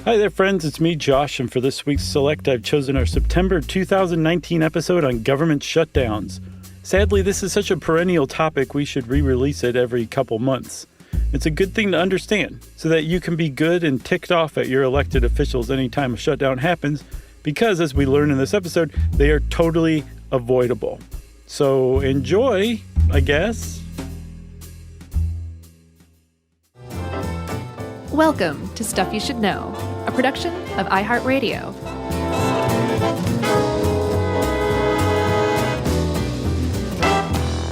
Hi there, friends. It's me, Josh, and for this week's Select, I've chosen our September 2019 episode on government shutdowns. Sadly, this is such a perennial topic, we should re-release it every couple months. It's a good thing to understand, so that you can be good and ticked off at your elected officials anytime a shutdown happens, because, as we learn in this episode, they are totally avoidable. So enjoy, I guess. Welcome to Stuff You Should Know, a production of iHeartRadio.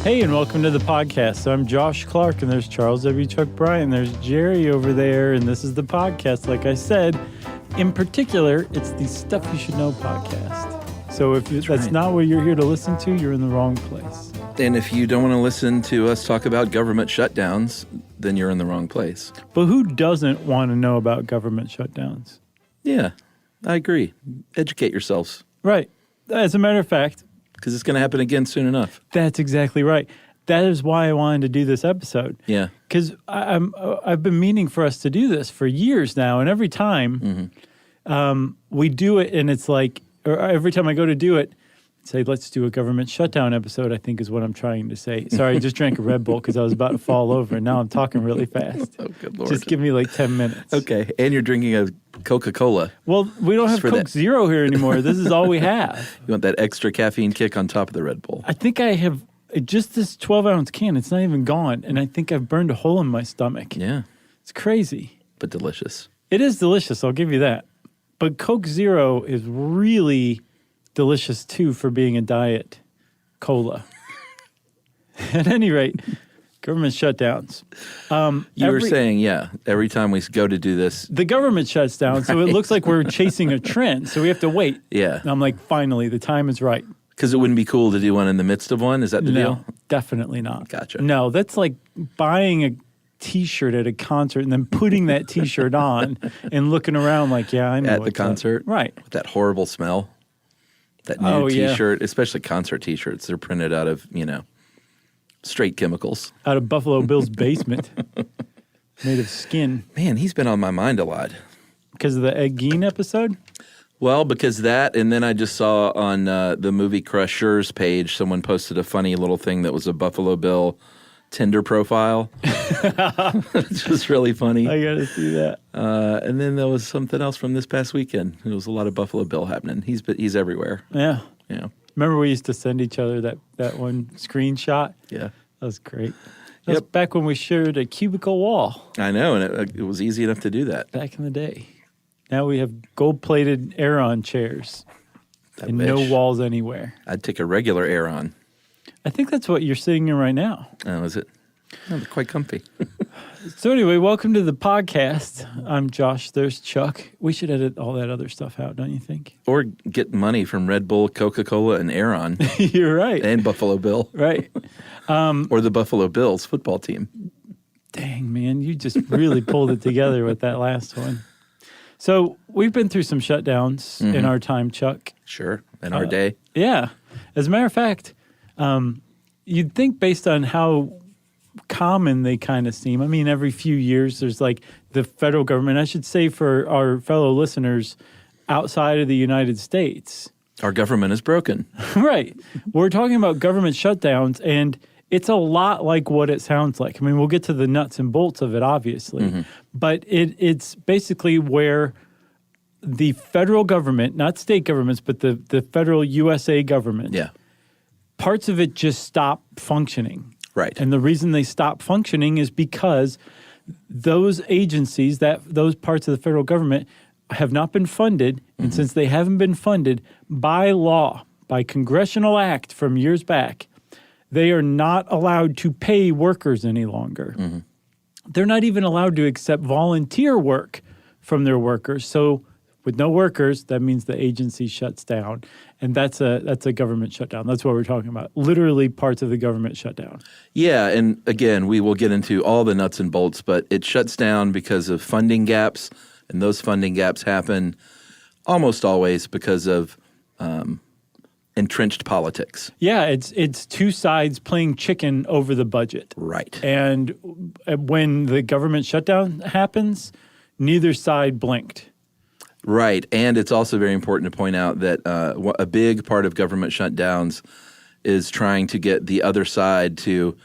Hey, and welcome to the podcast. I'm Josh Clark, and there's Charles W. Chuck Bryan. There's Jerry over there, and this is the podcast. Like I said, in particular, it's the Stuff You Should Know podcast. So if that's not what you're here to listen to, you're in the wrong place. And if you don't want to listen to us talk about government shutdowns, then you're in the wrong place. But who doesn't want to know about government shutdowns? Yeah, I agree. Educate yourselves. Right. As a matter of fact, because it's going to happen again soon enough. That's exactly right. That is why I wanted to do this episode. Yeah. Because I've been meaning for us to do this for years now, and every time we do it, and it's like, or every time I go to do it, say, let's do a government shutdown episode, I think is what I'm trying to say. Sorry, I just drank a Red Bull because I was about to fall over, and now I'm talking really fast. Oh, good Lord. Just give me like 10 minutes. Okay, and you're drinking a Coca-Cola. Well, we don't have Coke Zero here anymore. This is all we have. You want that extra caffeine kick on top of the Red Bull. I think I have just this 12-ounce can. It's not even gone, and I think I've burned a hole in my stomach. Yeah. It's crazy. But delicious. It is delicious, I'll give you that. But Coke Zero is really delicious, too, for being a diet cola. At any rate, government shutdowns. You were saying, every time we go to do this. The government shuts down, so it looks like we're chasing a trend, so we have to wait. Yeah. And I'm like, finally, the time is right. Because it wouldn't be cool to do one in the midst of one? Is that the deal? No, definitely not. Gotcha. No, that's like buying a T-shirt at a concert and then putting that T-shirt on and looking around like, I know at the concert? Up. Right. With that horrible smell. That new T-shirt, especially concert T-shirts, they're printed out of, straight chemicals. Out of Buffalo Bill's basement. Made of skin. Man, he's been on my mind a lot. Because of the Ed Gein episode? Well, because that, and then I just saw on the Movie Crushers page, someone posted a funny little thing that was a Buffalo Bill Tinder profile. Which was really funny. I got to see that. And then there was something else from this past weekend. There was a lot of Buffalo Bill happening. He's everywhere. Yeah. Yeah. Remember we used to send each other that one screenshot? Yeah. That was great. That was back when we shared a cubicle wall. I know, and it was easy enough to do that. Back in the day. Now we have gold-plated Aeron chairs and no walls anywhere. I'd take a regular Aeron. I think that's what you're sitting in right now. Oh, is it? Oh, they're quite comfy. So anyway, welcome to the podcast. I'm Josh. There's Chuck. We should edit all that other stuff out, don't you think? Or get money from Red Bull, Coca-Cola, and Aeron. You're right. And Buffalo Bill. Right. Or the Buffalo Bills football team. Dang, man. You just really pulled it together with that last one. So we've been through some shutdowns in our time, Chuck. Sure. In our day. Yeah. As a matter of fact, you'd think based on how common they kind of seem. I mean, every few years there's like the federal government, I should say for our fellow listeners outside of the United States. Our government is broken. Right. We're talking about government shutdowns, and it's a lot like what it sounds like. I mean, we'll get to the nuts and bolts of it, obviously. But it's basically where the federal government, not state governments, but the federal USA government, parts of it just stop functioning. Right. And the reason they stop functioning is because those agencies, those parts of the federal government have not been funded. And since they haven't been funded by law, by congressional act from years back, they are not allowed to pay workers any longer. They're not even allowed to accept volunteer work from their workers. So with no workers, that means the agency shuts down. And that's a government shutdown. That's what we're talking about. Literally parts of the government shutdown. Yeah, and again, we will get into all the nuts and bolts, but it shuts down because of funding gaps, and those funding gaps happen almost always because of entrenched politics. Yeah, it's two sides playing chicken over the budget. Right. And when the government shutdown happens, neither side blinked. Right. And it's also very important to point out that a big part of government shutdowns is trying to get the other side to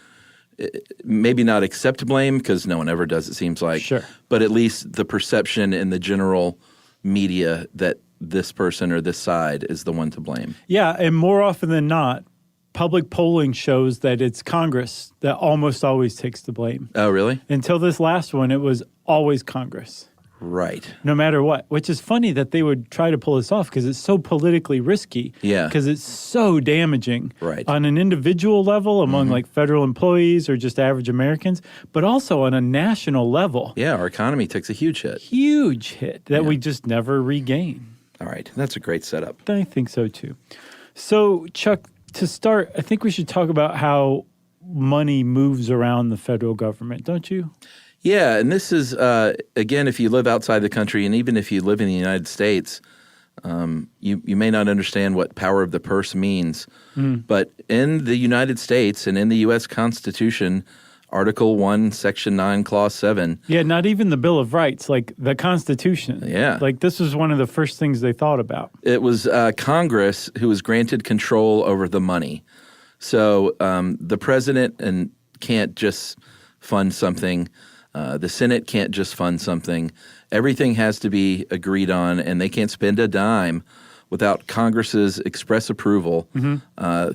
maybe not accept blame, because no one ever does, it seems like. Sure. But at least the perception in the general media that this person or this side is the one to blame. Yeah, and more often than not, public polling shows that it's Congress that almost always takes the blame. Oh, really? Until this last one, it was always Congress. Right. No matter what, which is funny that they would try to pull this off because it's so politically risky. Yeah. Because it's so damaging Right. on an individual level among like federal employees or just average Americans, but also on a national level. Yeah, our economy takes a huge hit. Huge hit that we just never regain. All right. That's a great setup. I think so too. So, Chuck, to start, I think we should talk about how money moves around the federal government, don't you? Yeah, and this is, again, if you live outside the country and even if you live in the United States, you may not understand what power of the purse means. But in the United States and in the U.S. Constitution, Article 1, Section 9, Clause 7. Yeah, not even the Bill of Rights, like the Constitution. Yeah. Like this was one of the first things they thought about. It was Congress who was granted control over the money. So the president can't just fund something. The Senate can't just fund something. Everything has to be agreed on, and they can't spend a dime without Congress's express approval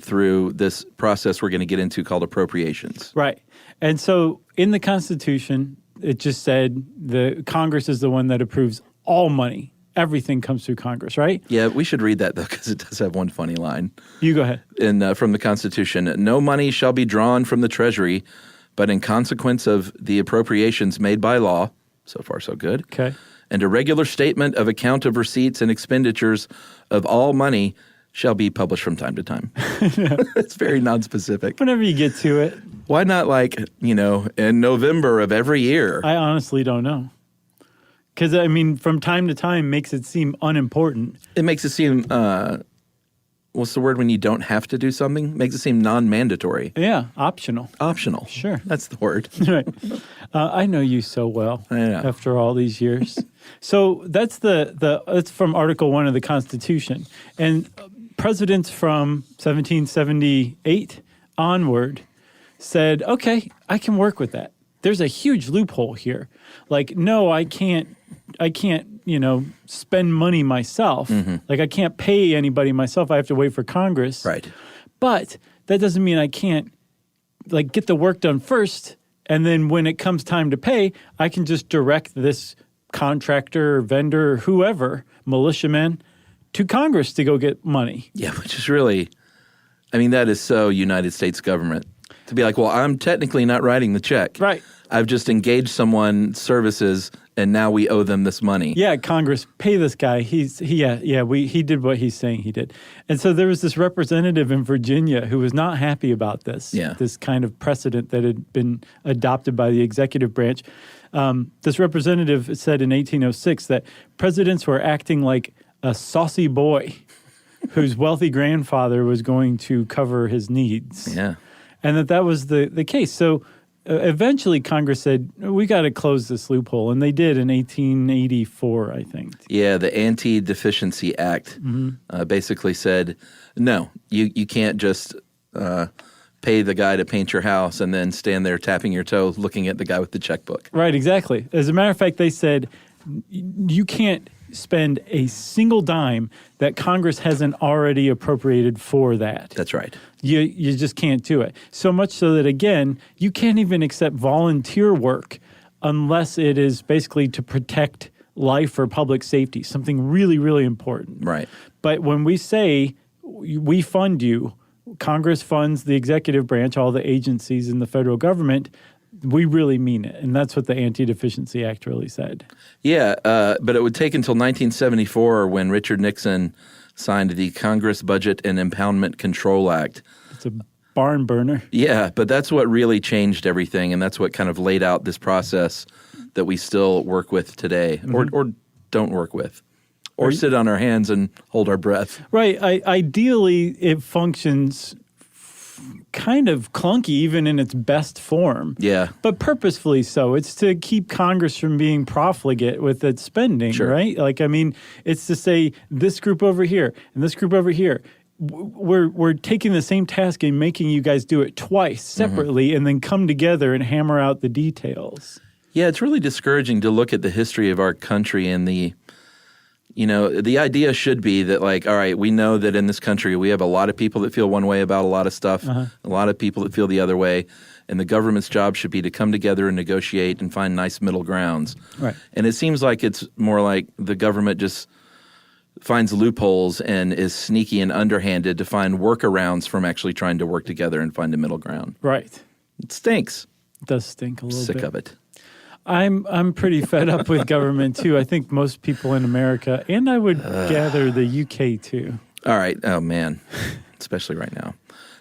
through this process we're going to get into called appropriations. Right. And so in the Constitution, it just said the Congress is the one that approves all money. Everything comes through Congress, right? Yeah, we should read that, though, because it does have one funny line. You go ahead. From the Constitution, no money shall be drawn from the Treasury, but in consequence of the appropriations made by law, so far so good, Okay. and a regular statement of account of receipts and expenditures of all money shall be published from time to time. It's very nonspecific. Whenever you get to it, Why not in November of every year? I honestly don't know. Because, I mean, from time to time makes it seem unimportant. It makes it seem, what's the word when you don't have to do something? Makes it seem non-mandatory. Yeah, optional. Optional. Sure. That's the word. Right. I know you so well I know. after all these years. So that's that's from Article 1 of the Constitution. And presidents from 1778 onward said, okay, I can work with that. There's a huge loophole here. Like, no, I can't, spend money myself. Like, I can't pay anybody myself. I have to wait for Congress. Right. But that doesn't mean I can't, get the work done first. And then when it comes time to pay, I can just direct this contractor or vendor or whoever, militiaman, to Congress to go get money. Yeah, which is really, that is so United States government. To be like, well, I'm technically not writing the check. Right. I've just engaged someone's services, and now we owe them this money. Yeah, Congress, pay this guy. He did what he's saying he did. And so there was this representative in Virginia who was not happy about this. Yeah. This kind of precedent that had been adopted by the executive branch. This representative said in 1806 that presidents were acting like a saucy boy whose wealthy grandfather was going to cover his needs. Yeah. And that was the case. So eventually Congress said, we got to close this loophole. And they did in 1884, I think. Yeah, the Anti-Deficiency Act basically said, no, you can't just pay the guy to paint your house and then stand there tapping your toe looking at the guy with the checkbook. Right, exactly. As a matter of fact, they said, you can't spend a single dime that Congress hasn't already appropriated for that. That's right. You just can't do it. So much so that, again, you can't even accept volunteer work unless it is basically to protect life or public safety, something really, really important. Right. But when we say we fund you, Congress funds the executive branch, all the agencies in the federal government, we really mean it. And that's what the Anti-Deficiency Act really said. Yeah, but it would take until 1974 when Richard Nixon signed the Congress Budget and Impoundment Control Act. It's a barn burner. Yeah, but that's what really changed everything, and that's what kind of laid out this process that we still work with today, or don't work with, or sit on our hands and hold our breath. Right. Ideally, it functions kind of clunky even in its best form. Yeah. But purposefully so. It's to keep Congress from being profligate with its spending, Sure. right? Like, I mean, it's to say this group over here and this group over here. We're taking the same task and making you guys do it twice separately and then come together and hammer out the details. Yeah, it's really discouraging to look at the history of our country and the idea should be that, like, all right, we know that in this country we have a lot of people that feel one way about a lot of stuff, a lot of people that feel the other way, and the government's job should be to come together and negotiate and find nice middle grounds. Right. And it seems like it's more like the government just finds loopholes and is sneaky and underhanded to find workarounds from actually trying to work together and find a middle ground. Right. It stinks. It does stink a little bit. Sick of it. I'm pretty fed up with government too. I think most people in America, and I would gather the UK too. All right. Oh, man. Especially right now.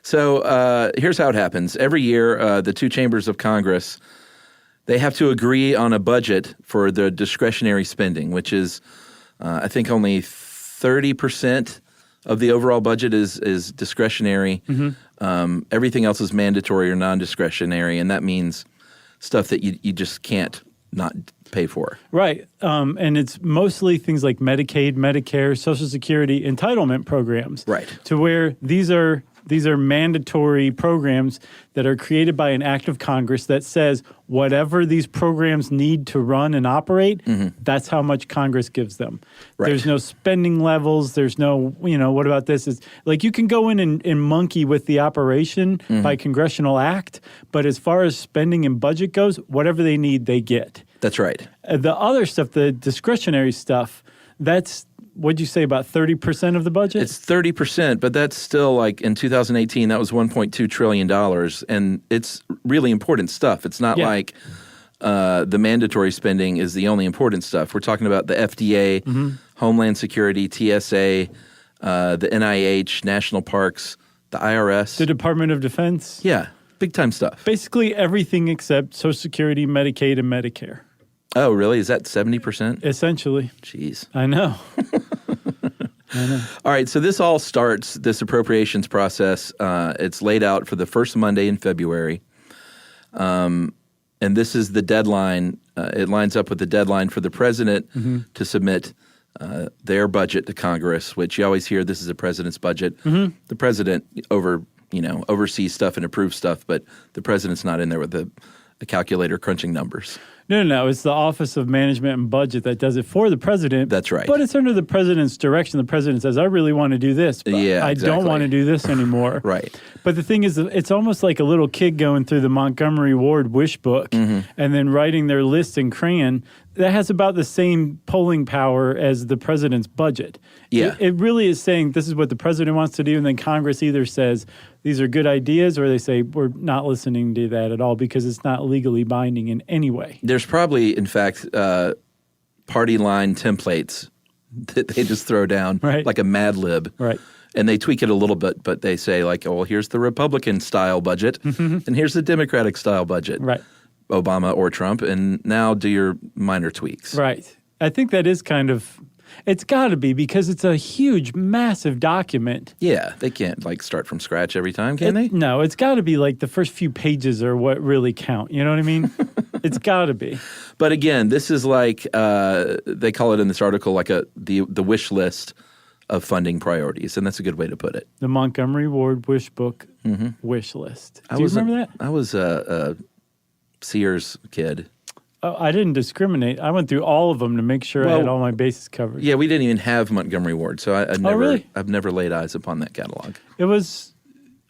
So here's how it happens. Every year, the two chambers of Congress, they have to agree on a budget for the discretionary spending, which is, I think, only 30% of the overall budget is discretionary. Everything else is mandatory or non-discretionary, and that means stuff that you just can't not pay for. Right. And it's mostly things like Medicaid, Medicare, Social Security entitlement programs. Right. To where these are mandatory programs that are created by an act of Congress that says whatever these programs need to run and operate, that's how much Congress gives them. Right. There's no spending levels. There's no, what about this? It's like you can go in and monkey with the operation by congressional act, but as far as spending and budget goes, whatever they need, they get. That's right. The other stuff, the discretionary stuff, that's, what'd you say, about 30% of the budget? It's 30%, but that's still, like, in 2018, that was $1.2 trillion, and it's really important stuff. It's not like the mandatory spending is the only important stuff. We're talking about the FDA, Homeland Security, TSA, the NIH, national parks, the IRS. The Department of Defense. Yeah, big-time stuff. Basically everything except Social Security, Medicaid, and Medicare. Oh, really? Is that 70%? Essentially. Jeez. I know. All right, so this all starts, this appropriations process. It's laid out for the first Monday in February. And this is the deadline. It lines up with the deadline for the president to submit their budget to Congress, which you always hear this is a president's budget. The president oversees stuff and approves stuff, but the president's not in there with a calculator crunching numbers. No. It's the Office of Management and Budget that does it for the president. That's right. But it's under the president's direction. The president says, I really want to do this, but I don't want to do this anymore. Right. But the thing is, it's almost like a little kid going through the Montgomery Ward wish book and then writing their list in crayon. That has about the same polling power as the president's budget. Yeah. It really is saying this is what the president wants to do, and then Congress either says these are good ideas or they say we're not listening to that at all because it's not legally binding in any way. There's probably, in fact, party line templates that they just throw down like a Mad Lib. Right. And they tweak it a little bit, but they say, like, oh, well, here's the Republican-style budget, and here's the Democratic-style budget. Right. Obama or Trump, and now do your minor tweaks. Right. I think that is kind of, it's got to be because it's a huge, massive document. Yeah, they can't, like, start from scratch every time, can they? No, it's got to be like the first few pages are what really count. You know what I mean? It's got to be. But again, this is like, they call it in this article, like the wish list of funding priorities, and that's a good way to put it. The Montgomery Ward wish book wish list. Do you remember that? I was a Sears kid. Oh, I didn't discriminate. I went through all of them to make sure I had all my bases covered. Yeah, we didn't even have Montgomery Ward, so I've never laid eyes upon that catalog. It was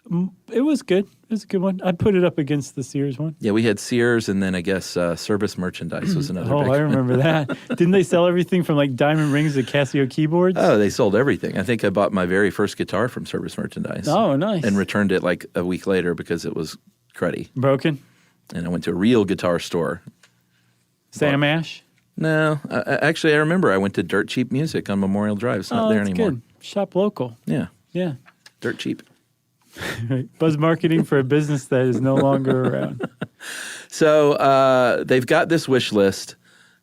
good. It was a good one. I put it up against the Sears one. Yeah, we had Sears, and then I guess Service Merchandise was another. Oh, big I remember that. Didn't they sell everything from like diamond rings to Casio keyboards? Oh, they sold everything. I think I bought my very first guitar from Service Merchandise. Oh, nice. And returned it like a week later because it was cruddy. Broken? And I went to a real guitar store. Sam Ash? No. Actually, I remember I went to Dirt Cheap Music on Memorial Drive. It's not there anymore. Good. Shop local. Yeah. Yeah. Dirt cheap. Right. Buzz marketing for a business that is no longer around. So they've got this wish list.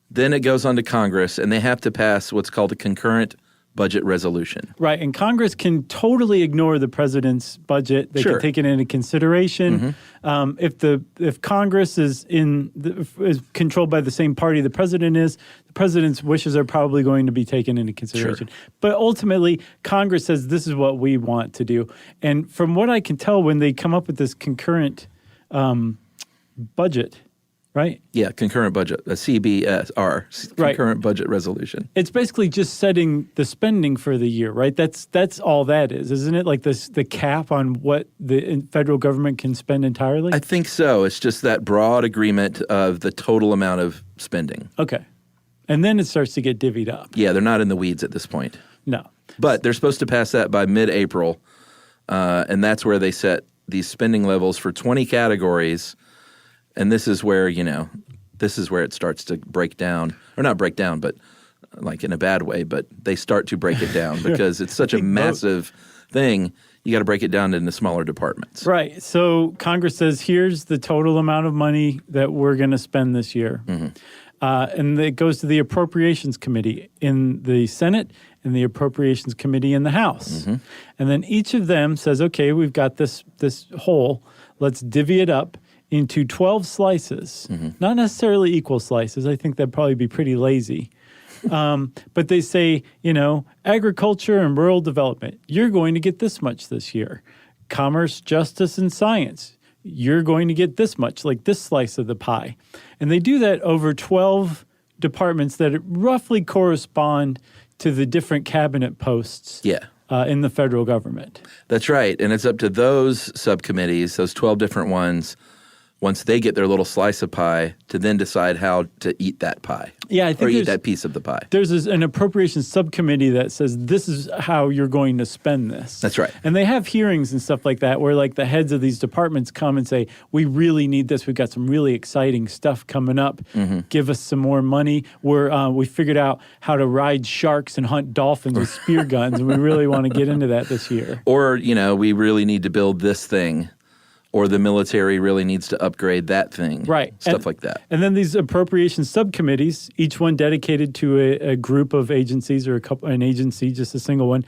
Then it goes on to Congress, and they have to pass what's called a concurrent budget resolution. Right, and Congress can totally ignore the president's budget. They Sure. can take it into consideration. If Congress is is controlled by the same party the president is, the president's wishes are probably going to be taken into consideration. Sure. But ultimately, Congress says this is what we want to do. And from what I can tell, when they come up with this concurrent budget, right? Yeah, concurrent budget, a CBSR, Right. concurrent budget resolution. It's basically just setting the spending for the year, right? That's all that is, isn't it? Like the cap on what the federal government can spend entirely? I think so. It's just that broad agreement of the total amount of spending. Okay. And then it starts to get divvied up. Yeah, they're not in the weeds at this point. No. But they're supposed to pass that by mid-April, and that's where they set these spending levels for 20 categories. And this is where, it starts to break down, or not break down, but like in a bad way, but they start to break it down because it's such a massive thing. You got to break it down into smaller departments. Right. So Congress says, here's the total amount of money that we're going to spend this year. And it goes to the Appropriations Committee in the Senate and the Appropriations Committee in the House. And then each of them says, okay, we've got this whole, let's divvy it up into 12 slices, not necessarily equal slices. I think that'd probably be pretty lazy. But they say, agriculture and rural development, you're going to get this much this year. Commerce, justice, and science, you're going to get this much, like this slice of the pie. And they do that over 12 departments that roughly correspond to the different cabinet posts in the federal government. That's right. And it's up to those subcommittees, those 12 different ones, once they get their little slice of pie, to then decide how to eat that pie. Yeah, I think or eat that piece of the pie. There's an appropriations subcommittee that says this is how you're going to spend this. That's right. And they have hearings and stuff like that where like the heads of these departments come and say, we really need this. We've got some really exciting stuff coming up. Give us some more money. We figured out how to ride sharks and hunt dolphins with spear guns, and we really want to get into that this year. Or, we really need to build this thing. Or the military really needs to upgrade that thing. Right. Stuff like that. And then these appropriations subcommittees, each one dedicated to a group of agencies or an agency, just a single one,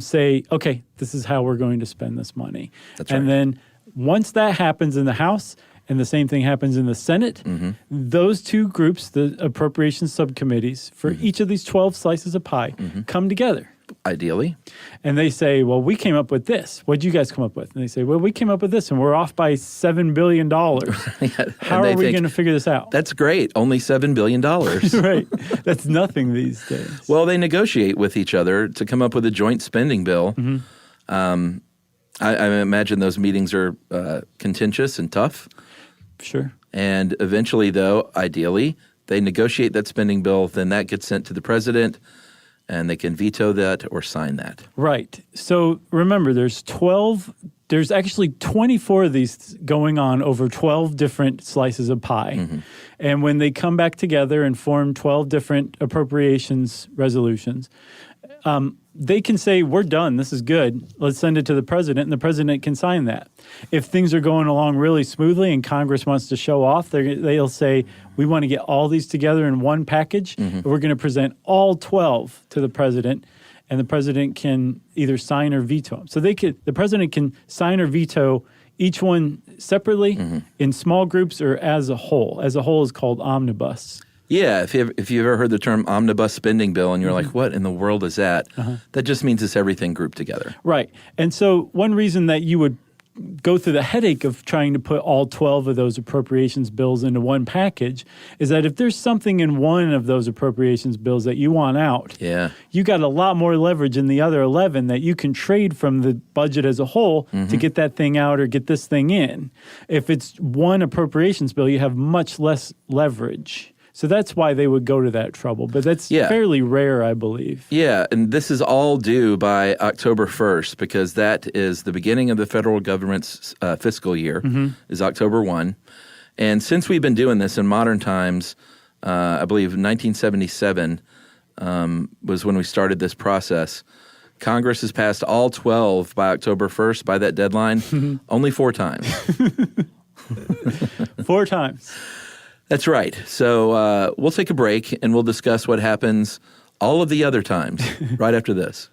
say, okay, this is how we're going to spend this money. That's right. And then once that happens in the House and the same thing happens in the Senate, those two groups, the appropriations subcommittees, for each of these 12 slices of pie, come together. Ideally. And they say, well, we came up with this. What'd you guys come up with? And they say, well, we came up with this, and we're off by $7 billion. How are we going to figure this out? That's great. Only $7 billion. Right. That's nothing these days. Well, they negotiate with each other to come up with a joint spending bill. I imagine those meetings are contentious and tough. Sure. And eventually, though, ideally, they negotiate that spending bill. Then that gets sent to the president, and they can veto that or sign that. Right. So remember, there's actually 24 of these going on over 12 different slices of pie. And when they come back together and form 12 different appropriations resolutions, they can say, we're done, this is good, let's send it to the president, and the president can sign that. If things are going along really smoothly and Congress wants to show off, they'll say, we want to get all these together in one package, and we're going to present all 12 to the president, and the president can either sign or veto them. So the president can sign or veto each one separately, in small groups, or as a whole. As a whole is called omnibus. Yeah, if you've ever heard the term omnibus spending bill and you're like, what in the world is that? That just means it's everything grouped together. Right. And so one reason that you would go through the headache of trying to put all 12 of those appropriations bills into one package is that if there's something in one of those appropriations bills that you want out, you got a lot more leverage in the other 11 that you can trade from the budget as a whole to get that thing out or get this thing in. If it's one appropriations bill, you have much less leverage. So that's why they would go to that trouble. But that's fairly rare, I believe. Yeah, and this is all due by October 1st because that is the beginning of the federal government's fiscal year, is October 1. And since we've been doing this in modern times, I believe 1977 was when we started this process. Congress has passed all 12 by October 1st, by that deadline, only 4 times. 4 times. That's right. So we'll take a break and we'll discuss what happens all of the other times right after this.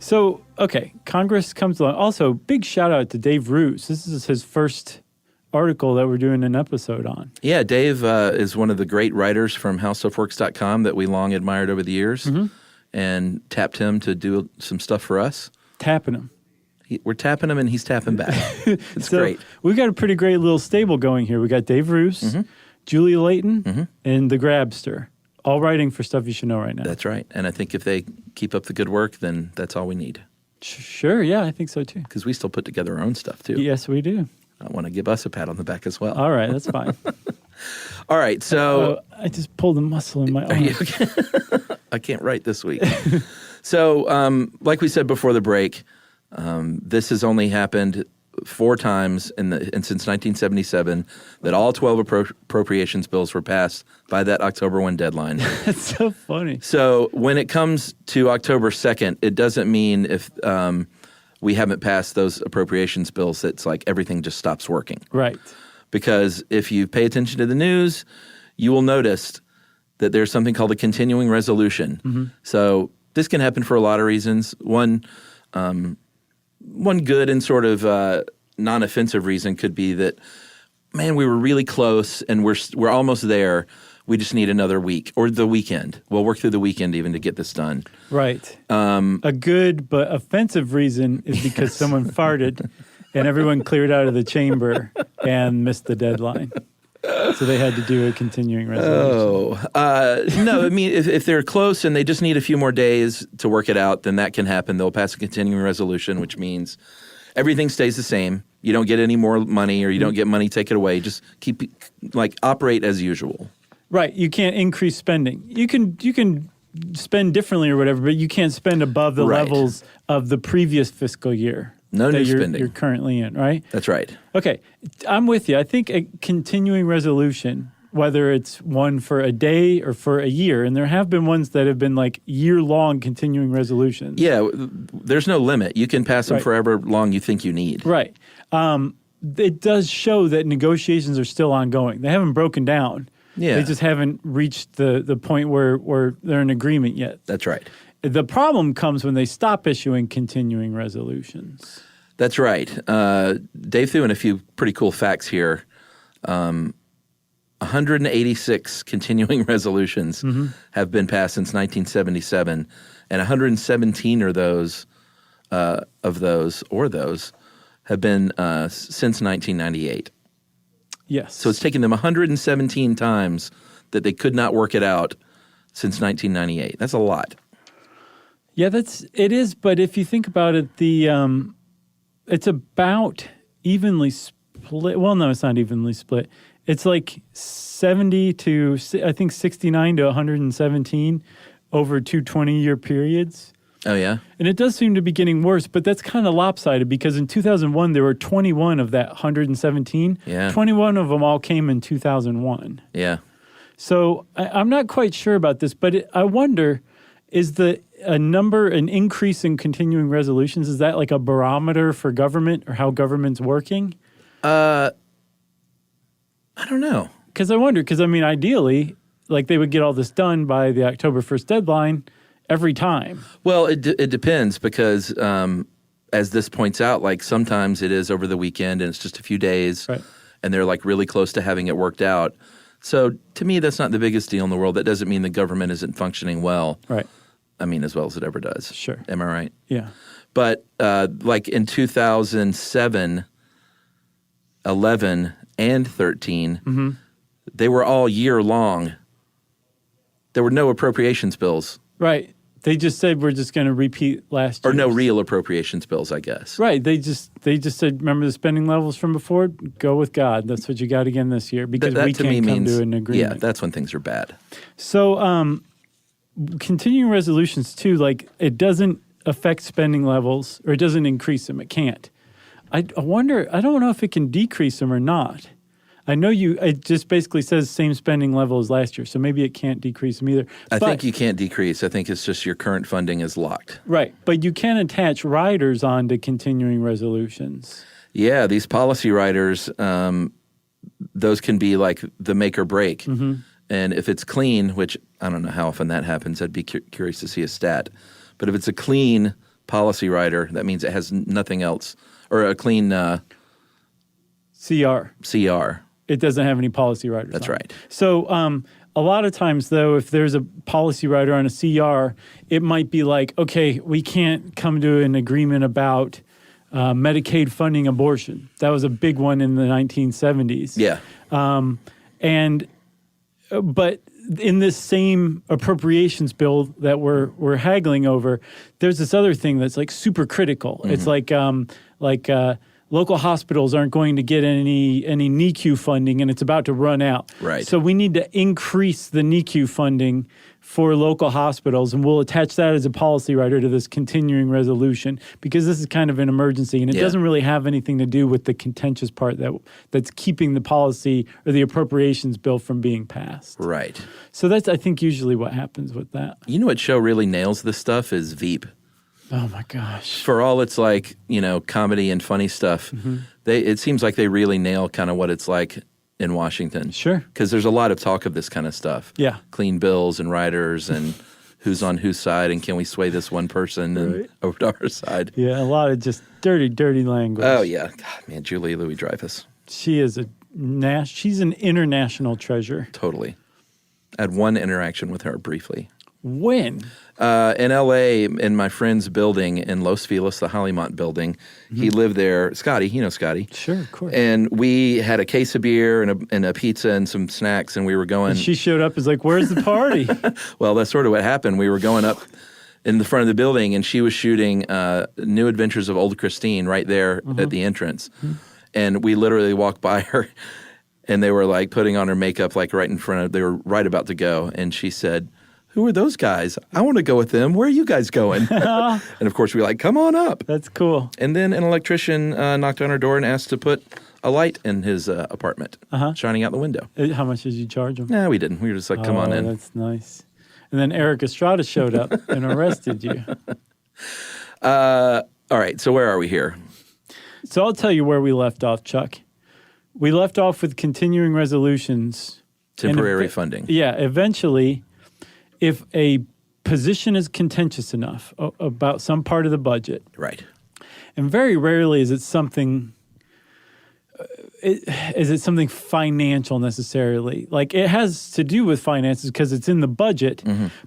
So, okay, Congress comes along. Also, big shout out to Dave Roos. This is his first article that we're doing an episode on. Yeah, Dave is one of the great writers from HowStuffWorks.com that we long admired over the years, and tapped him to do some stuff for us. Tapping him. We're tapping him, and he's tapping back. It's So, great. We've got a pretty great little stable going here. We got Dave Roos, Julia Layton, and the Grabster, all writing for Stuff You Should Know right now. That's right. And I think if they keep up the good work, then that's all we need. Sure, yeah, I think so too. Because we still put together our own stuff, too. Yes, we do. I want to give us a pat on the back as well. All right, that's fine. All right, so... I just pulled a muscle in my arm. I can't write this week. So, like we said before the break, this has only happened 4 times and since 1977 that all 12 appropriations bills were passed by that October 1 deadline. That's so funny. So when it comes to October 2nd, it doesn't mean if we haven't passed those appropriations bills, it's like everything just stops working. Right. Because if you pay attention to the news, you will notice that there's something called a continuing resolution. So this can happen for a lot of reasons. One good and sort of non-offensive reason could be that, man, we were really close and we're almost there. We just need another week or the weekend. We'll work through the weekend even to get this done. Right. A good but offensive reason is because someone farted and everyone cleared out of the chamber and missed the deadline. So they had to do a continuing resolution. No, I mean, if they're close and they just need a few more days to work it out, then that can happen. They'll pass a continuing resolution, which means everything stays the same. You don't get any more money or you don't get money taken away. Just operate as usual. Right. You can't increase spending. You can spend differently or whatever, but you can't spend above the levels of the previous fiscal year. No new spending. You're currently in, right? That's right. Okay. I'm with you. I think a continuing resolution, whether it's one for a day or for a year, and there have been ones that have been like year-long continuing resolutions. Yeah, there's no limit. You can pass them forever long you think you need. Right. It does show that negotiations are still ongoing. They haven't broken down. Yeah. They just haven't reached the point where they're in agreement yet. That's right. The problem comes when they stop issuing continuing resolutions. That's right. Dave threw in a few pretty cool facts here. 186 continuing resolutions have been passed since 1977, and 117 of those have been since 1998. Yes. So it's taken them 117 times that they could not work it out since 1998. That's a lot. Yeah, it is. But if you think about it, it's about evenly split. Well, no, it's not evenly split. It's like 70 to, I think, 69 to 117 over 2 20-year periods. Oh, yeah? And it does seem to be getting worse, but that's kind of lopsided because in 2001, there were 21 of that 117. Yeah. 21 of them all came in 2001. Yeah. So I'm not quite sure about this, but I wonder, is an increase in continuing resolutions, is that like a barometer for government or how government's working? I don't know. Because I wonder, ideally, like they would get all this done by the October 1st deadline every time. Well, it depends because as this points out, like sometimes it is over the weekend and it's just a few days and they're like really close to having it worked out. So to me, that's not the biggest deal in the world. That doesn't mean the government isn't functioning well. Right. I mean, as well as it ever does. Sure. Am I right? Yeah. But like in 2007, 11, and 13, they were all year long. There were no appropriations bills. Right. They just said we're just going to repeat last year. Or no real appropriations bills, I guess. Right. They just said, remember the spending levels from before? Go with God. That's what you got again this year because that we to can't me come means, to an agreement. Yeah, that's when things are bad. So continuing resolutions too, like it doesn't affect spending levels or it doesn't increase them. It can't. I wonder, I don't know if it can decrease them or not. I know it just basically says same spending level as last year, so maybe it can't decrease them either. I think you can't decrease. I think it's just your current funding is locked. Right, but you can attach riders onto continuing resolutions. Yeah, these policy riders, those can be like the make or break. Mm-hmm. And if it's clean, which I don't know how often that happens, I'd be curious to see a stat. But if it's a clean policy rider, that means it has nothing else, or a clean CR. It doesn't have any policy riders. That's right. So a lot of times, though, if there's a policy rider on a CR, it might be like, okay, we can't come to an agreement about Medicaid funding abortion. That was a big one in the 1970s. Yeah. But in this same appropriations bill that we're haggling over, there's this other thing that's like super critical. Mm-hmm. It's like local hospitals aren't going to get any NICU funding, and it's about to run out. Right. So we need to increase the NICU funding for local hospitals, and we'll attach that as a policy rider to this continuing resolution because this is kind of an emergency, and it doesn't really have anything to do with the contentious part that's keeping the policy or the appropriations bill from being passed. Right. So that's, I think, usually what happens with that. You know what show really nails this stuff is Veep. Oh, my gosh. For all it's like, comedy and funny stuff, mm-hmm. It seems like they really nail kind of what it's like in Washington. Sure. Because there's a lot of talk of this kind of stuff. Yeah. Clean bills and riders and who's on whose side and can we sway this one person and over to our side. Yeah, a lot of just dirty, dirty language. Oh, yeah. God, man, Julia Louis-Dreyfus. She is she's an international treasure. Totally. I had one interaction with her briefly. When? In L.A., in my friend's building in Los Feliz, the Hollymont building. Mm-hmm. He lived there. Scotty, you know Scotty. Sure, of course. And we had a case of beer and a pizza and some snacks, and we were going. And she showed up as like, where's the party? Well, that's sort of what happened. We were going up in the front of the building, and she was shooting New Adventures of Old Christine right there at the entrance. Mm-hmm. And we literally walked by her, and they were like putting on her makeup like right in front of, they were right about to go. And she said, "Who are those guys? I want to go with them. Where are you guys going?" And of course, we were like, "Come on up." That's cool. And then an electrician knocked on our door and asked to put a light in his apartment, shining out the window. How much did you charge him? Nah, we didn't. We were just like, "Come on in." That's nice. And then Eric Estrada showed up and arrested you. All right, so where are we here? So I'll tell you where we left off, Chuck. We left off with continuing resolutions. Temporary funding. Yeah, eventually, if a position is contentious enough about some part of the budget, right, and very rarely is it something financial necessarily. Like it has to do with finances because it's in the budget,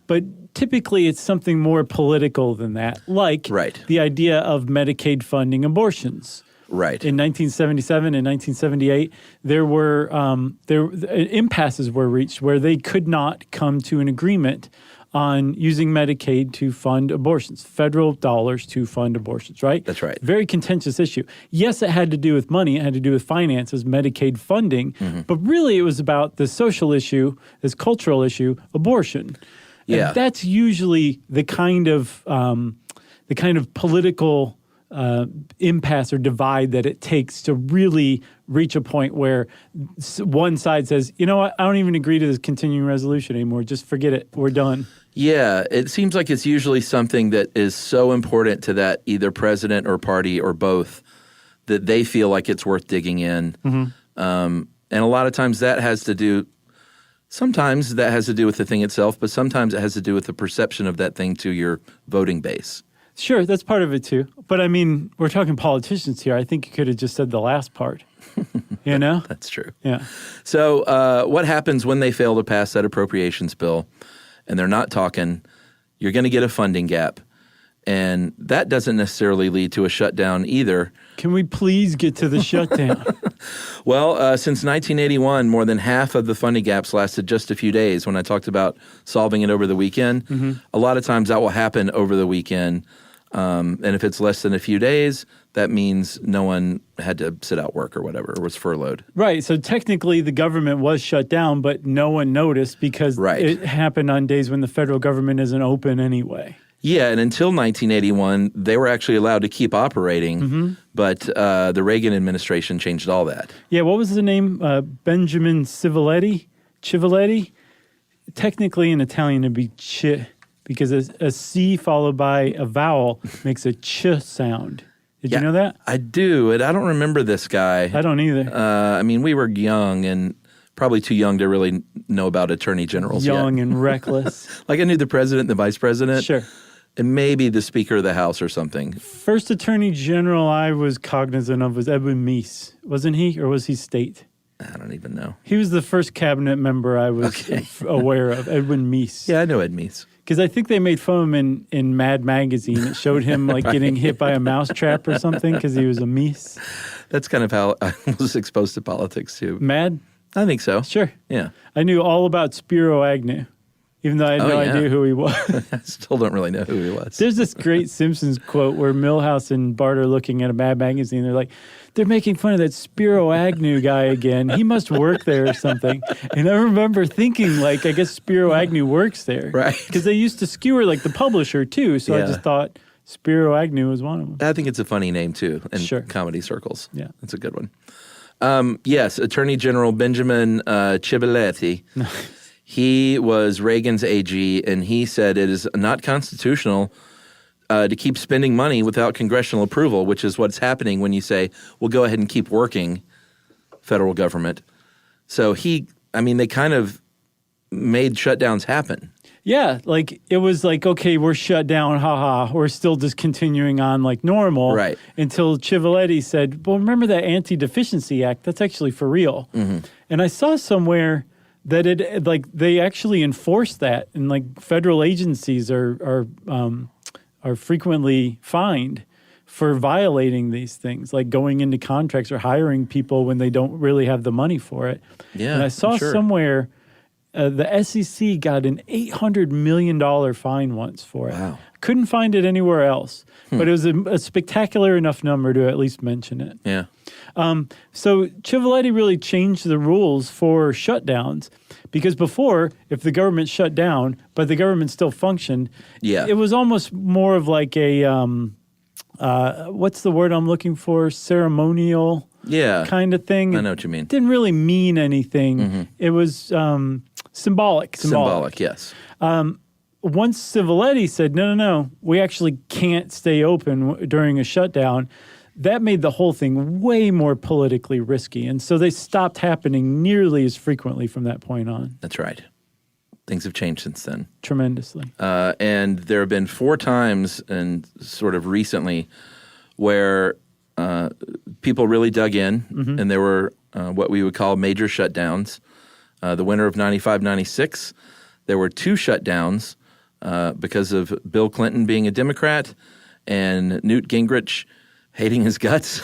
but typically it's something more political than that, like the idea of Medicaid funding abortions. Right. In 1977 and 1978, there were impasses were reached where they could not come to an agreement on using Medicaid to fund abortions, federal dollars to fund abortions, right? That's right. Very contentious issue. Yes, it had to do with money. It had to do with finances, Medicaid funding. But really it was about the social issue, this cultural issue, abortion. Yeah. And that's usually the kind of political impasse or divide that it takes to really reach a point where one side says, you know what, I don't even agree to this continuing resolution anymore. Just forget it. We're done. Yeah, it seems like it's usually something that is so important to that either president or party or both that they feel like it's worth digging in. And a lot of times that has to do sometimes that has to do with the thing itself, but sometimes it has to do with the perception of that thing to your voting base. Sure, that's part of it too. But I mean, we're talking politicians here. I think you could have just said the last part. You know? That's true. Yeah. So what happens when they fail to pass that appropriations bill and they're not talking? You're going to get a funding gap. And that doesn't necessarily lead to a shutdown either. Can we please get to the shutdown? Well, since 1981, more than half of the funding gaps lasted just a few days. When I talked about solving it over the weekend, a lot of times that will happen over the weekend. And if it's less than a few days, that means no one had to sit out work or whatever, or was furloughed. Right. So technically the government was shut down, but no one noticed because it happened on days when the federal government isn't open anyway. Yeah, and until 1981, they were actually allowed to keep operating, but the Reagan administration changed all that. Yeah, what was the name? Benjamin Civiletti? Technically in Italian it'd be ch, because a C followed by a vowel makes a ch sound. Did you know that? I do, and I don't remember this guy. I don't either. I mean, we were young and probably too young to really know about attorney generals Young yet. and reckless. Like I knew the president, the vice president. Sure. And maybe the Speaker of the House or something. First Attorney General I was cognizant of was Edwin Meese. Wasn't he? Or was he state? I don't even know. He was the first cabinet member I was aware of, Edwin Meese. Yeah, I know Ed Meese. Because I think they made fun of him in Mad Magazine. It showed him like getting hit by a mousetrap or something because he was a Meese. That's kind of how I was exposed to politics too. Mad? I think so. Sure. Yeah. I knew all about Spiro Agnew, even though I had no idea who he was. I still don't really know who he was. There's this great Simpsons quote where Milhouse and Bart are looking at a Mad Magazine. They're like, they're making fun of that Spiro Agnew guy again. He must work there or something. And I remember thinking, like, I guess Spiro Agnew works there. Right. Because they used to skewer, like, the publisher, too. So I just thought Spiro Agnew was one of them. I think it's a funny name, too, in comedy circles. Yeah. That's a good one. Yes, Attorney General Benjamin Civiletti. He was Reagan's AG, and he said it is not constitutional to keep spending money without congressional approval, which is what's happening when you say, well, go ahead and keep working, federal government. So they kind of made shutdowns happen. Yeah, like it was like, okay, we're shut down, haha. We're still just continuing on like normal. Right. Until Civiletti said, well, remember that Anti-Deficiency Act? That's actually for real. Mm-hmm. And I saw somewhere that it like they actually enforce that, and like federal agencies are frequently fined for violating these things, like going into contracts or hiring people when they don't really have the money for it. Yeah, and I saw somewhere the SEC got an $800 million fine once for it. Wow. Couldn't find it anywhere else, but it was a spectacular enough number to at least mention it. Yeah. So Civiletti really changed the rules for shutdowns, because before, if the government shut down, but the government still functioned, it was almost more of like a, what's the word I'm looking for? Ceremonial kind of thing. I know what you mean. It didn't really mean anything. Mm-hmm. It was symbolic. Symbolic, yes. Once Civiletti said, no, we actually can't stay open during a shutdown, that made the whole thing way more politically risky. And so they stopped happening nearly as frequently from that point on. That's right. Things have changed since then. Tremendously. And there have been 4 times, and sort of recently, where people really dug in, and there were what we would call major shutdowns. The winter of 95-96, there were 2 shutdowns because of Bill Clinton being a Democrat and Newt Gingrich hating his guts.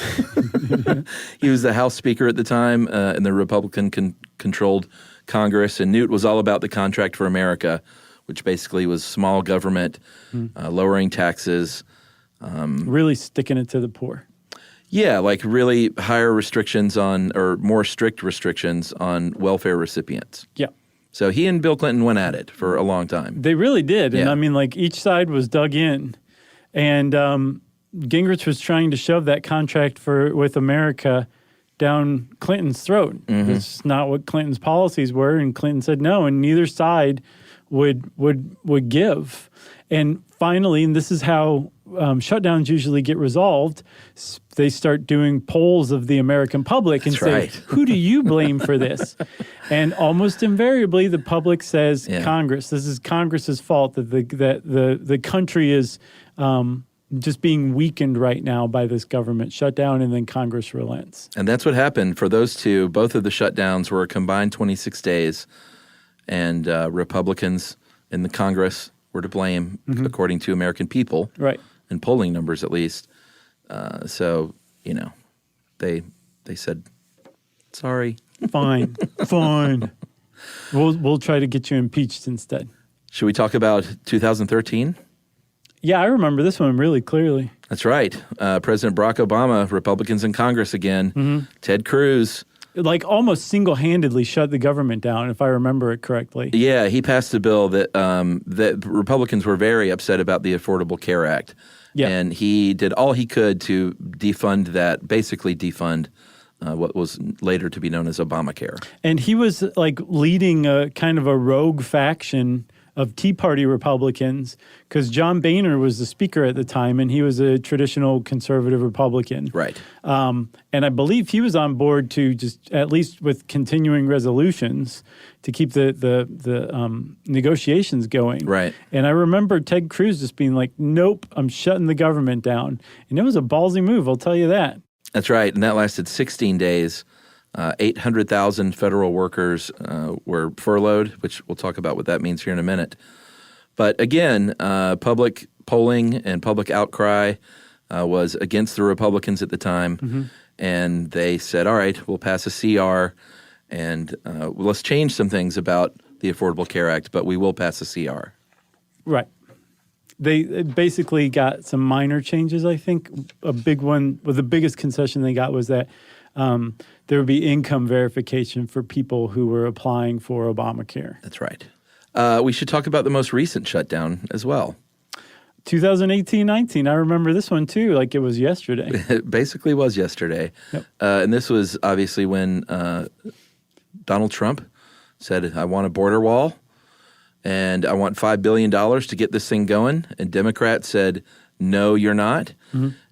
He was the House Speaker at the time in the Republican-controlled Congress, and Newt was all about the Contract for America, which basically was small government, lowering taxes. Really sticking it to the poor. Yeah, like really higher restrictions on, or more strict restrictions on welfare recipients. Yeah. So he and Bill Clinton went at it for a long time. They really did. Yeah. And I mean, like each side was dug in. And Gingrich was trying to shove that contract with America down Clinton's throat. Mm-hmm. It's not what Clinton's policies were, and Clinton said no, and neither side would give. And finally, and this is how shutdowns usually get resolved, they start doing polls of the American public and say, who do you blame for this? And almost invariably, the public says Congress. This is Congress's fault that the country is just being weakened right now by this government shutdown, and then Congress relents. And that's what happened for those two. Both of the shutdowns were a combined 26 days, and Republicans in the Congress were to blame, according to American people, and polling numbers at least. So, they said, sorry. Fine. We'll try to get you impeached instead. Should we talk about 2013? Yeah, I remember this one really clearly. That's right. President Barack Obama, Republicans in Congress again. Ted Cruz. Like almost single-handedly shut the government down, if I remember it correctly. Yeah, he passed a bill that that Republicans were very upset about, the Affordable Care Act. Yeah. And he did all he could to defund that, basically defund what was later to be known as Obamacare. And he was like leading a kind of a rogue faction of Tea Party Republicans, because John Boehner was the speaker at the time, and he was a traditional conservative Republican. Right. And I believe he was on board to just, at least with continuing resolutions, to keep the negotiations going. Right. And I remember Ted Cruz just being like, nope, I'm shutting the government down. And it was a ballsy move, I'll tell you that. That's right. And that lasted 16 days. 800,000 federal workers were furloughed, which we'll talk about what that means here in a minute. But again, public polling and public outcry was against the Republicans at the time. And they said, all right, we'll pass a CR and let's change some things about the Affordable Care Act, but we will pass a CR. Right. They basically got some minor changes, I think. A big one, well, the biggest concession they got was that there would be income verification for people who were applying for Obamacare. That's right. We should talk about the most recent shutdown as well. 2018-19, I remember this one too, like it was yesterday. It basically was yesterday. Yep. And this was obviously when Donald Trump said, I want a border wall and I want $5 billion to get this thing going. And Democrats said, no, you're not.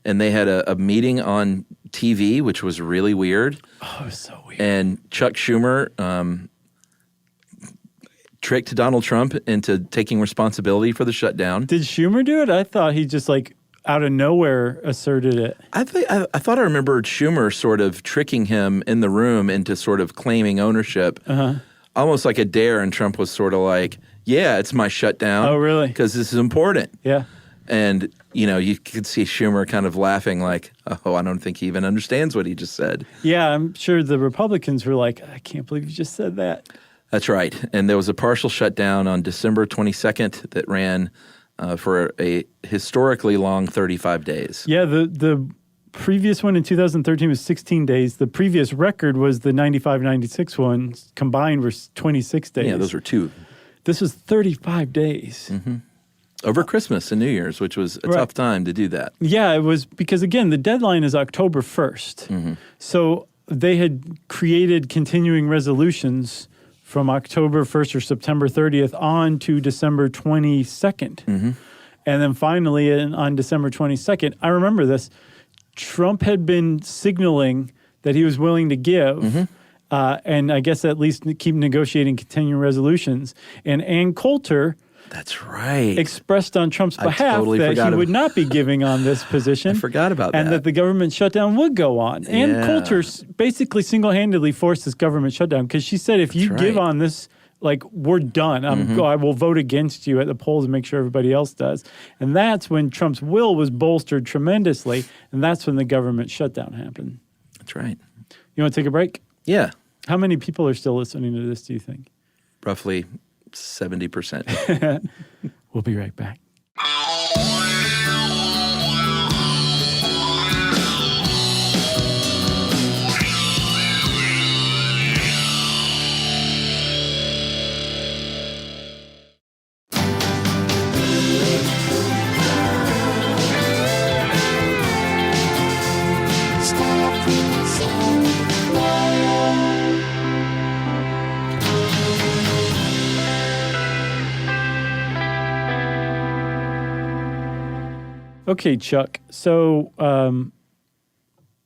And they had a meeting on TV, which was really weird. Oh, it was so weird. And Chuck Schumer tricked Donald Trump into taking responsibility for the shutdown. Did Schumer do it? I thought he just like out of nowhere asserted it. I thought I remembered Schumer sort of tricking him in the room into sort of claiming ownership, almost like a dare. And Trump was sort of like, yeah, it's my shutdown. Oh, really? Because this is important. Yeah. And, you know, you could see Schumer kind of laughing like, oh, I don't think he even understands what he just said. Yeah, I'm sure the Republicans were like, I can't believe you just said that. That's right. And there was a partial shutdown on December 22nd that ran for a historically long 35 days. Yeah, the previous one in 2013 was 16 days. The previous record was the 95-96 one. Combined were 26 days. Yeah, those were two. This was 35 days. Over Christmas and New Year's, which was a tough time to do that. Yeah, it was because, again, the deadline is October 1st. So they had created continuing resolutions from October 1st or September 30th on to December 22nd. And then finally on December 22nd, I remember this, Trump had been signaling that he was willing to give and I guess at least keep negotiating continuing resolutions. And Ann Coulter... That's right. expressed on Trump's behalf that he would not be giving on this position. I forgot about and that the government shutdown would go on. Ann Coulter basically single-handedly forced this government shutdown because she said, if you give on this, like, we're done. I will vote against you at the polls and make sure everybody else does. And that's when Trump's will was bolstered tremendously, and that's when the government shutdown happened. That's right. You want to take a break? Yeah. How many people are still listening to this, do you think? Roughly 70%. We'll be right back. Okay, Chuck. So,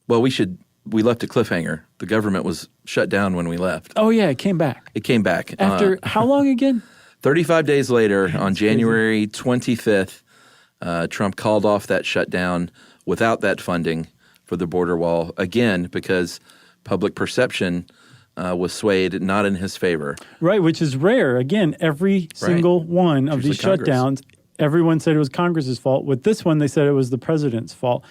well, we left a cliffhanger. The government was shut down when we left. oh yeah, it came back. It came back. After how long again? 35 days later, on January 25th, Trump called off that shutdown without that funding for the border wall, again, because public perception was swayed not in his favor. Right, which is rare. Again, every single one of these shutdowns, everyone said it was Congress's fault. With this one, they said it was the president's fault.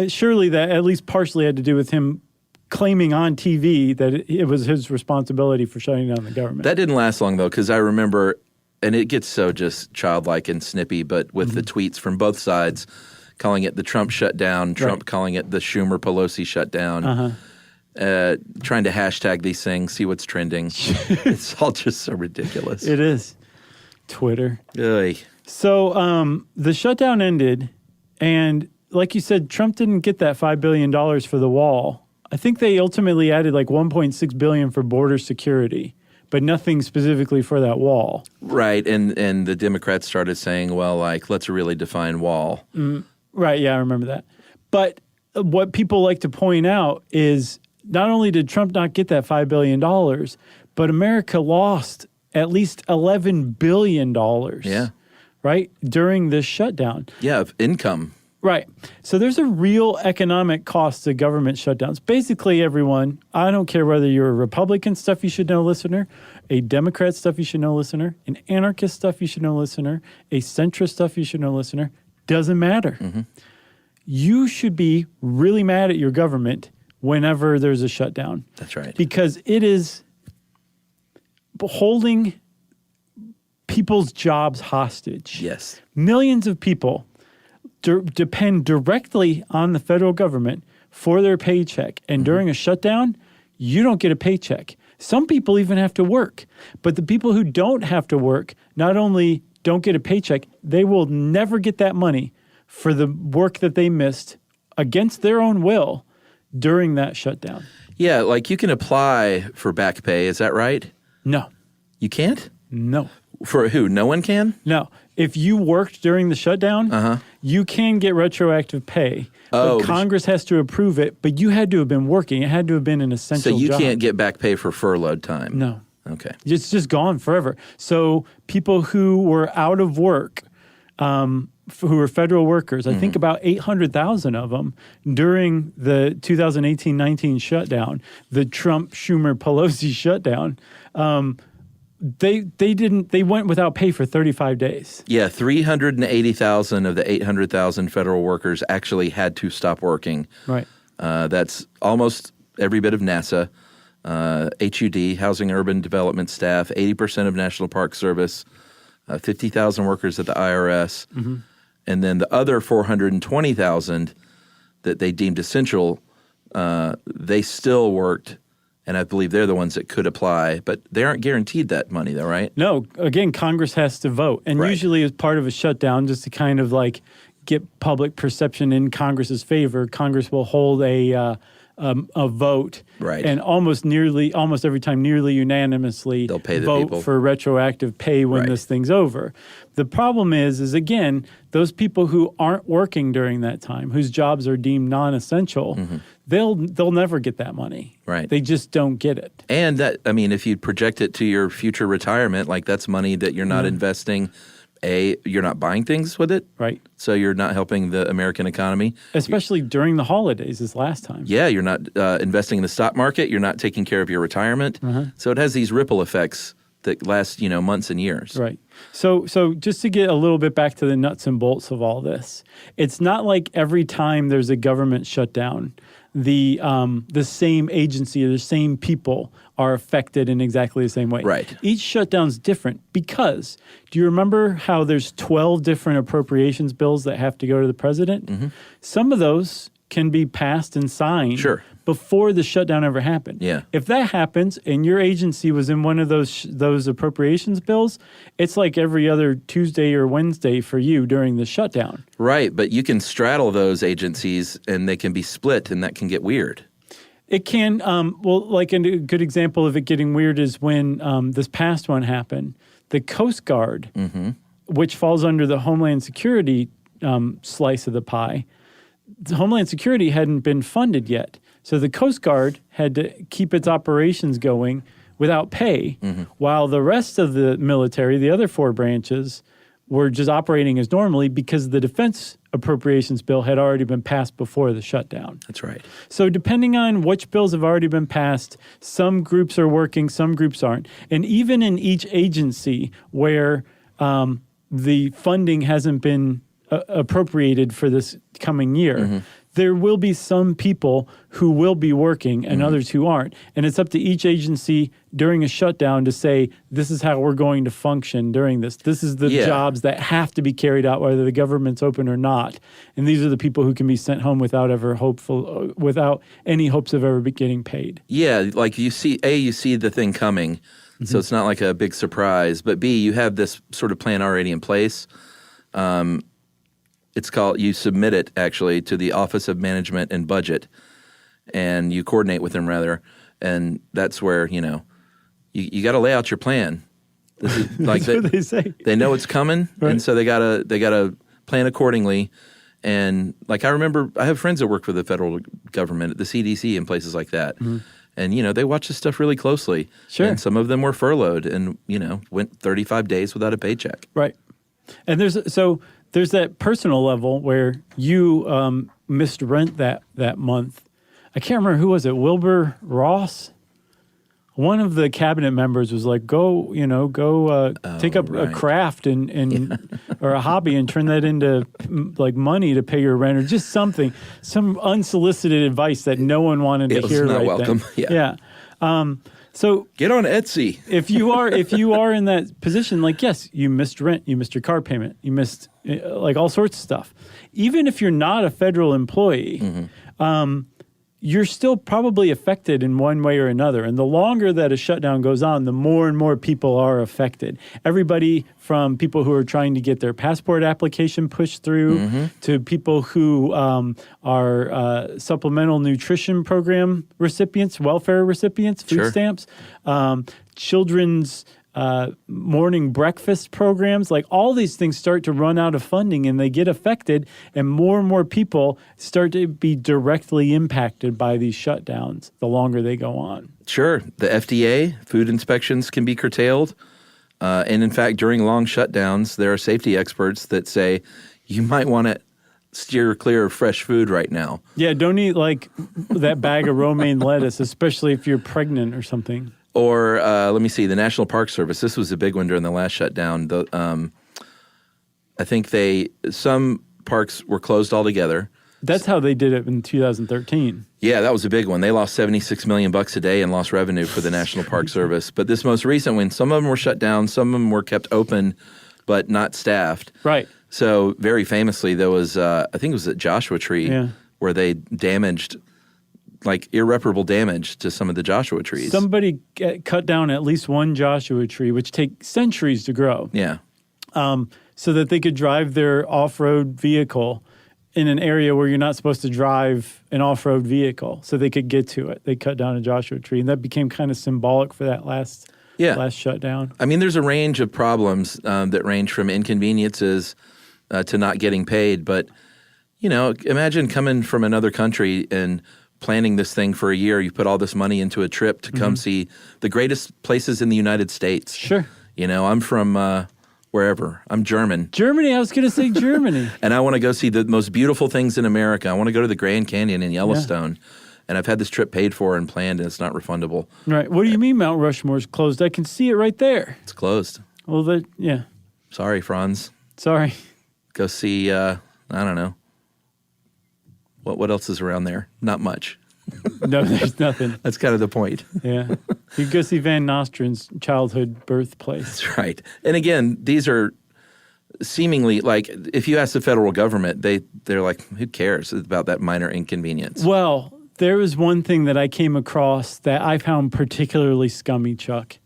Surely that at least partially had to do with him claiming on TV that it was his responsibility for shutting down the government. That didn't last long, though, because I remember and it gets so just childlike and snippy, but with the tweets from both sides calling it the Trump shutdown, Trump calling it the Schumer-Pelosi shutdown, trying to hashtag these things, see what's trending. It's all just so ridiculous. It is. Twitter. Oy. So the shutdown ended, and like you said, Trump didn't get that $5 billion for the wall. I think they ultimately added like $1.6 billion for border security, but nothing specifically for that wall. Right, and the Democrats started saying, well, like, let's really define wall. Right, yeah, I remember that. But what people like to point out is not only did Trump not get that $5 billion, but America lost at least $11 billion. Yeah. Right, during this shutdown. Yeah, of income. Right. So there's a real economic cost to government shutdowns. Basically, everyone, I don't care whether you're a Republican stuff you should know listener, a Democrat stuff you should know listener, an anarchist stuff you should know listener, a centrist stuff you should know listener, doesn't matter. You should be really mad at your government whenever there's a shutdown. That's right. Because it is holding people's jobs hostage. Yes. Millions of people depend directly on the federal government for their paycheck. And during a shutdown, you don't get a paycheck. Some people even have to work. But the people who don't have to work not only don't get a paycheck, they will never get that money for the work that they missed against their own will during that shutdown. Yeah, like you can apply for back pay. Is that right? No. You can't? No. For who? No one can? No. If you worked during the shutdown, you can get retroactive pay. But Congress has to approve it, but you had to have been working. It had to have been an essential job. So you can't get back pay for furloughed time? No. Okay. It's just gone forever. So people who were out of work, who were federal workers, I think about 800,000 of them during the 2018-19 shutdown, the Trump-Schumer-Pelosi shutdown, they went without pay for 35 days. Yeah, 380,000 of the 800,000 federal workers actually had to stop working. Right. That's almost every bit of NASA, HUD, Housing and Urban Development staff, 80% of National Park Service, 50,000 workers at the IRS, and then the other 420,000 that they deemed essential, they still worked. And I believe they're the ones that could apply, but they aren't guaranteed that money, though, right? No. Again, Congress has to vote. And usually as part of a shutdown, just to kind of like get public perception in Congress's favor, Congress will hold a vote. Right. And almost every time, nearly unanimously they'll pay the vote people for retroactive pay when this thing's over. The problem is again, those people who aren't working during that time, whose jobs are deemed non-essential, they'll never get that money. Right. They just don't get it. And that, I mean, if you project it to your future retirement, like that's money that you're not investing. You're not buying things with it. Right. So you're not helping the American economy. Especially during the holidays this last time. Yeah, you're not investing in the stock market. You're not taking care of your retirement. So it has these ripple effects that last, months and years. Right. So just to get a little bit back to the nuts and bolts of all this, it's not like every time there's a government shutdown, the same agency or the same people are affected in exactly the same way. Right. Each shutdown's different because do you remember how there's 12 different appropriations bills that have to go to the president? Some of those can be passed and signed before the shutdown ever happened. Yeah. If that happens and your agency was in one of those appropriations bills, it's like every other Tuesday or Wednesday for you during the shutdown. Right, but you can straddle those agencies and they can be split and that can get weird. It can. Like a good example of it getting weird is when this past one happened. The Coast Guard, which falls under the Homeland Security slice of the pie, the Homeland Security hadn't been funded yet. So the Coast Guard had to keep its operations going without pay, while the rest of the military, the other four branches, were just operating as normally because the defense appropriations bill had already been passed before the shutdown. That's right. So depending on which bills have already been passed, some groups are working, some groups aren't. And even in each agency where the funding hasn't been appropriated for this coming year, there will be some people who will be working and others who aren't. And it's up to each agency during a shutdown to say, this is how we're going to function during this. This is the jobs that have to be carried out, whether the government's open or not. And these are the people who can be sent home without any hopes of ever getting paid. Yeah, like you see the thing coming, so it's not like a big surprise. But B, you have this sort of plan already in place. It's called, you submit it actually to the Office of Management and Budget, and you coordinate with them rather, and that's where, you got to lay out your plan. This is like That's what they say. They know it's coming, Right. and so they gotta plan accordingly. And like I remember, I have friends that work for the federal government at the CDC and places like that, and they watch this stuff really closely. Sure. And some of them were furloughed and went 35 days without a paycheck. Right. And there's that personal level where you missed rent that month. I can't remember who was it, Wilbur Ross? One of the cabinet members was like, go take up a craft and or a hobby and turn that into like money to pay your rent or just something, some unsolicited advice that no one wanted to hear. It was not right welcome. then. Yeah. So get on Etsy. if you are in that position, like, yes, you missed rent, you missed your car payment, you missed like all sorts of stuff. Even if you're not a federal employee, you're still probably affected in one way or another. And the longer that a shutdown goes on, the more and more people are affected. Everybody from people who are trying to get their passport application pushed through to people who are supplemental nutrition program recipients, welfare recipients, food stamps, children's morning breakfast programs, like all these things start to run out of funding and they get affected, and more people start to be directly impacted by these shutdowns the longer they go on. Sure. The FDA, food inspections can be curtailed. And in fact, during long shutdowns, there are safety experts that say you might want to steer clear of fresh food right now. Yeah, don't eat like that bag of romaine lettuce, especially if you're pregnant or something. Or let me see, the National Park Service. This was a big one during the last shutdown. I think some parks were closed altogether. That's how they did it in 2013. Yeah, that was a big one. They lost $76 million a day in lost revenue for the National Park Service. But this most recent one, some of them were shut down, some of them were kept open, but not staffed. Right. So very famously, there was, I think it was at Joshua Tree, where they damaged, like irreparable damage to some of the Joshua trees. Somebody cut down at least one Joshua tree, which take centuries to grow. Yeah. So that they could drive their off-road vehicle in an area where you're not supposed to drive an off-road vehicle, so they could get to it. They cut down a Joshua tree, and that became kind of symbolic for that last shutdown. I mean, there's a range of problems that range from inconveniences to not getting paid. But, imagine coming from another country and planning this thing for a year. You put all this money into a trip to come see the greatest places in the United States. Sure. I'm from wherever. I'm German. Germany, I was going to say Germany. And I want to go see the most beautiful things in America. I want to go to the Grand Canyon in Yellowstone. And I've had this trip paid for and planned, and it's not refundable. Right. What do you mean Mount Rushmore's closed? I can see it right there. It's closed. Well, Sorry, Franz. Sorry. Go see, I don't know. What else is around there? Not much. No, there's nothing. That's kind of the point. Yeah. You go see Van Nostren's childhood birthplace. That's right. And again, these are seemingly like, if you ask the federal government, they're like, who cares about that minor inconvenience? Well, there was one thing that I came across that I found particularly scummy, Chuck.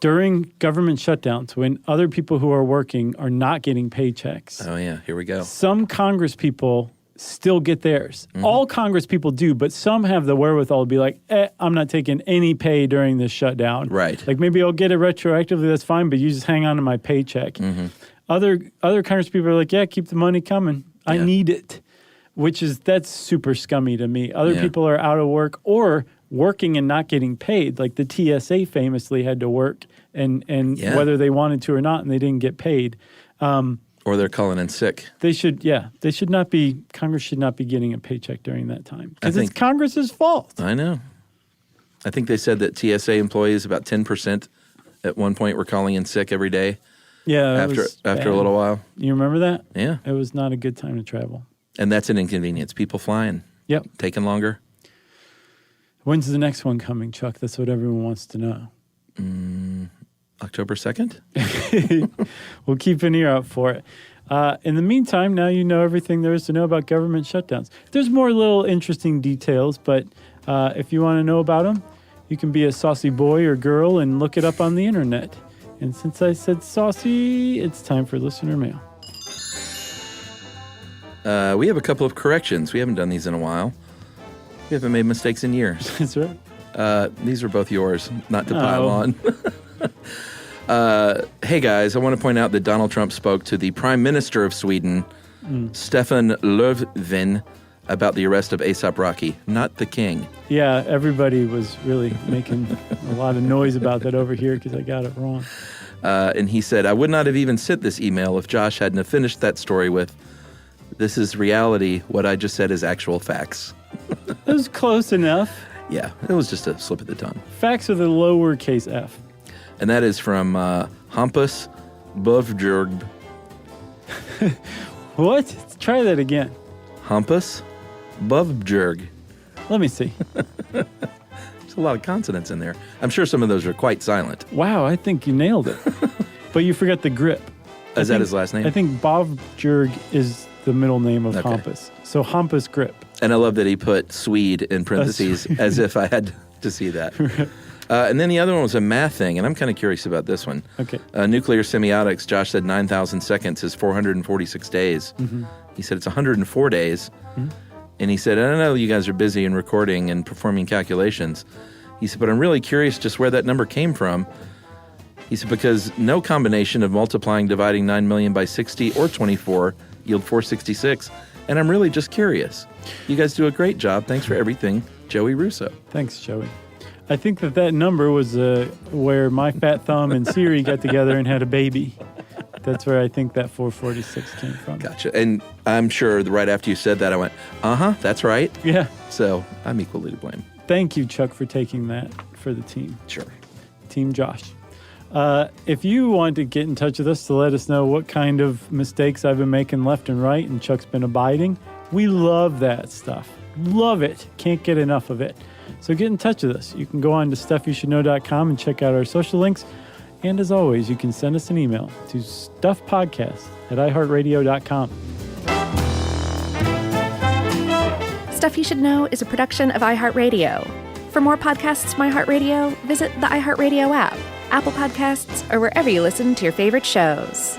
During government shutdowns, when other people who are working are not getting paychecks. Oh, yeah. Here we go. Some Congress people still get theirs. All Congress people do, but some have the wherewithal to be like, I'm not taking any pay during this shutdown. Right. Like maybe I'll get it retroactively, that's fine, but you just hang on to my paycheck. Other Congress people are like, yeah, keep the money coming. I need it, that's super scummy to me. Other people are out of work or working and not getting paid. Like the TSA famously had to work and whether they wanted to or not, and they didn't get paid. Or they're calling in sick. Congress should not be getting a paycheck during that time. Because it's Congress's fault. I know. I think they said that TSA employees, about 10% at one point, were calling in sick every day. Yeah. After a little while. You remember that? Yeah. It was not a good time to travel. And that's an inconvenience. People flying, Yep. taking longer. When's the next one coming, Chuck? That's what everyone wants to know. October 2nd? We'll keep an ear out for it. In the meantime, now you know everything there is to know about government shutdowns. There's more little interesting details, but if you want to know about them, you can be a saucy boy or girl and look it up on the internet. And since I said saucy, it's time for listener mail. We have a couple of corrections. We haven't done these in a while. We haven't made mistakes in years. That's right. These are both yours, not to pile on. Hey, guys, I want to point out that Donald Trump spoke to the Prime Minister of Sweden, Stefan Löfven, about the arrest of A$AP Rocky, not the king. Yeah, everybody was really making a lot of noise about that over here because I got it wrong. And he said, I would not have even sent this email if Josh hadn't have finished that story with, this is reality, what I just said is actual facts. It was close enough. Yeah, it was just a slip of the tongue. Facts with a lowercase f. And that is from Hampus Bovjurg. What? Try that again. Hampus Bovjurg. Let me see. There's a lot of consonants in there. I'm sure some of those are quite silent. Wow, I think you nailed it. But you forgot the grip. Is that his last name? I think Bovjurg is the middle name of Okay. Hampus. So Hampus grip. And I love that he put Swede in parentheses as if I had to see that. And then the other one was a math thing, and I'm kind of curious about this one. Okay. Nuclear semiotics, Josh said 9,000 seconds is 446 days. Mm-hmm. He said it's 104 days. Mm-hmm. And he said, I don't know, you guys are busy in recording and performing calculations. He said, but I'm really curious just where that number came from. He said, because no combination of multiplying, dividing 9 million by 60 or 24 yield 466. And I'm really just curious. You guys do a great job. Thanks for everything, Joey Russo. Thanks, Joey. I think that number was where my fat thumb and Siri got together and had a baby. That's where I think that 446 came from. Gotcha. And I'm sure right after you said that, I went, that's right. Yeah. So I'm equally to blame. Thank you, Chuck, for taking that for the team. Sure. Team Josh. If you want to get in touch with us to let us know what kind of mistakes I've been making left and right and Chuck's been abiding, we love that stuff. Love it. Can't get enough of it. So get in touch with us. You can go on to stuffyoushouldknow.com and check out our social links. And as always, you can send us an email to stuffpodcast@iheartradio.com. Stuff You Should Know is a production of iHeartRadio. For more podcasts from iHeartRadio, visit the iHeartRadio app, Apple Podcasts, or wherever you listen to your favorite shows.